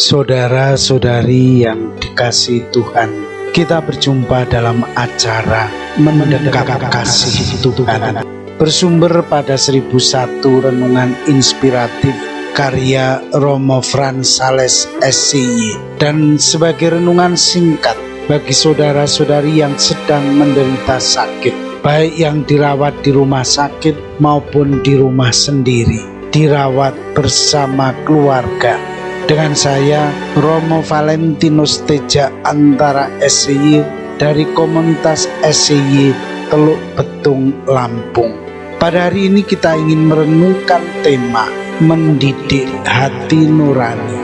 Saudara-saudari yang dikasihi Tuhan, kita berjumpa dalam acara Mendekat Kasih Tuhan, bersumber pada 1001 renungan inspiratif karya Romo Frans Sales SCY, dan sebagai renungan singkat bagi saudara-saudari yang sedang menderita sakit, baik yang dirawat di rumah sakit maupun di rumah sendiri, dirawat bersama keluarga. Dengan saya, Romo Valentinus Teja Antara SCY dari komunitas SCY Teluk Betung, Lampung. Pada hari ini kita ingin merenungkan tema mendidik hati nurani.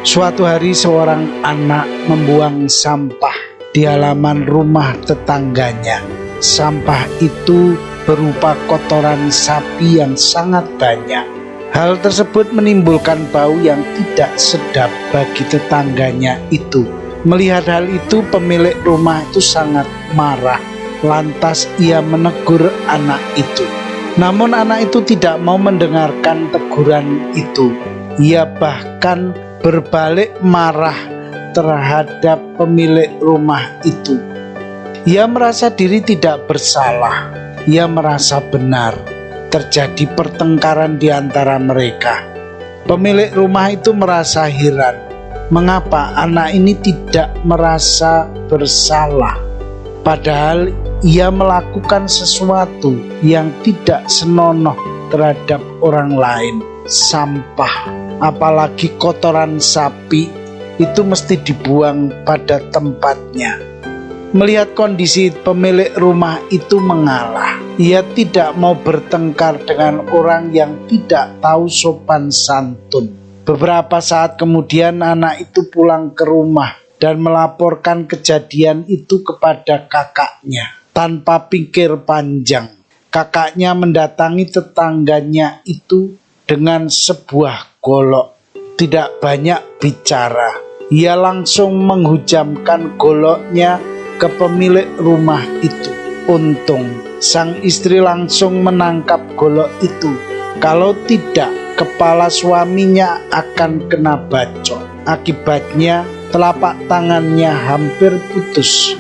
Suatu hari seorang anak membuang sampah di halaman rumah tetangganya. Sampah itu berupa kotoran sapi yang sangat banyak. Hal tersebut menimbulkan bau yang tidak sedap bagi tetangganya itu. Melihat hal itu, pemilik rumah itu sangat marah. Lantas ia menegur anak itu. Namun anak itu tidak mau mendengarkan teguran itu. Ia bahkan berbalik marah terhadap pemilik rumah itu. Ia merasa diri tidak bersalah. Ia merasa benar. Terjadi pertengkaran di antara mereka. Pemilik rumah itu merasa heran, mengapa anak ini tidak merasa bersalah, padahal ia melakukan sesuatu yang tidak senonoh terhadap orang lain. Sampah, apalagi kotoran sapi, itu mesti dibuang pada tempatnya. Melihat kondisi pemilik rumah itu mengalah. Ia tidak mau bertengkar dengan orang yang tidak tahu sopan santun. Beberapa saat kemudian anak itu pulang ke rumah dan melaporkan kejadian itu kepada kakaknya. Tanpa pikir panjang, kakaknya mendatangi tetangganya itu dengan sebuah golok. Tidak banyak bicara. Ia langsung menghujamkan goloknya ke pemilik rumah itu. Untung sang istri langsung menangkap golok itu. Kalau tidak, kepala suaminya akan kena bacok. Akibatnya telapak tangannya hampir putus.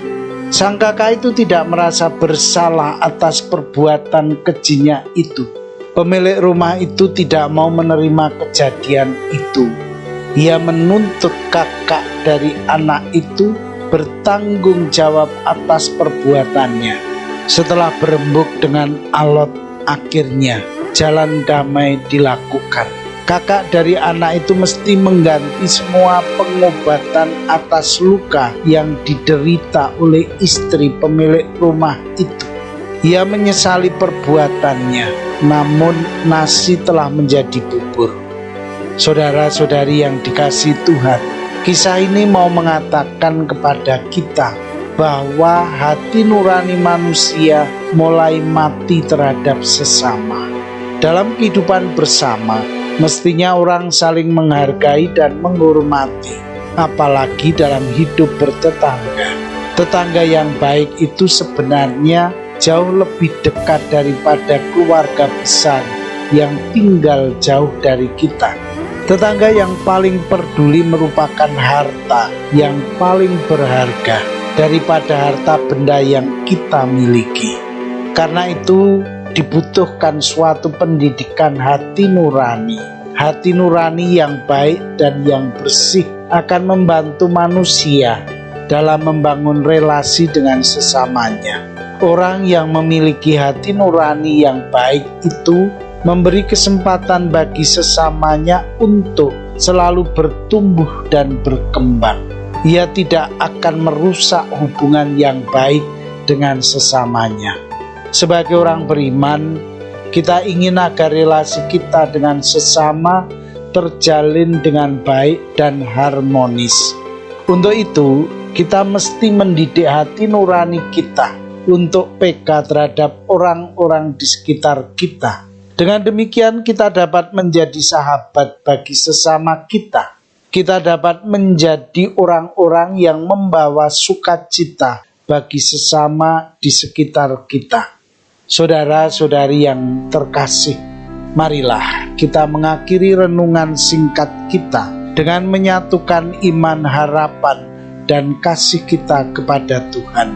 Sang kakak itu tidak merasa bersalah atas perbuatan kejinya itu. Pemilik rumah itu tidak mau menerima kejadian itu. Ia menuntut kakak dari anak itu bertanggung jawab atas perbuatannya. Setelah berembuk dengan alot, akhirnya jalan damai dilakukan. Kakak dari anak itu mesti mengganti semua pengobatan atas luka yang diderita oleh istri pemilik rumah itu. Ia menyesali perbuatannya, namun nasi telah menjadi bubur. Saudara-saudari yang dikasihi Tuhan, kisah ini mau mengatakan kepada kita bahwa hati nurani manusia mulai mati terhadap sesama. Dalam kehidupan bersama, mestinya orang saling menghargai dan menghormati, apalagi dalam hidup bertetangga. Tetangga yang baik itu sebenarnya jauh lebih dekat daripada keluarga besar yang tinggal jauh dari kita. Tetangga yang paling peduli merupakan harta yang paling berharga daripada harta benda yang kita miliki. Karena itu dibutuhkan suatu pendidikan hati nurani. Hati nurani yang baik dan yang bersih akan membantu manusia dalam membangun relasi dengan sesamanya. Orang yang memiliki hati nurani yang baik itu memberi kesempatan bagi sesamanya untuk selalu bertumbuh dan berkembang. Ia tidak akan merusak hubungan yang baik dengan sesamanya. Sebagai orang beriman, kita ingin agar relasi kita dengan sesama terjalin dengan baik dan harmonis. Untuk itu, kita mesti mendidik hati nurani kita untuk peka terhadap orang-orang di sekitar kita. Dengan demikian kita dapat menjadi sahabat bagi sesama kita. Kita dapat menjadi orang-orang yang membawa sukacita bagi sesama di sekitar kita. Saudara-saudari yang terkasih, marilah kita mengakhiri renungan singkat kita dengan menyatukan iman, harapan, dan kasih kita kepada Tuhan.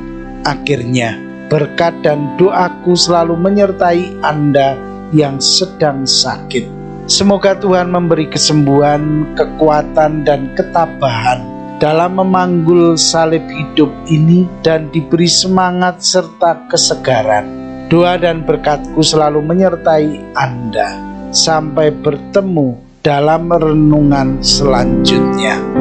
Akhirnya, berkat dan doaku selalu menyertai Anda yang sedang sakit. Semoga Tuhan memberi kesembuhan, kekuatan, dan ketabahan dalam memanggul salib hidup ini dan diberi semangat serta kesegaran. Doa dan berkatku selalu menyertai Anda. Sampai bertemu dalam renungan selanjutnya.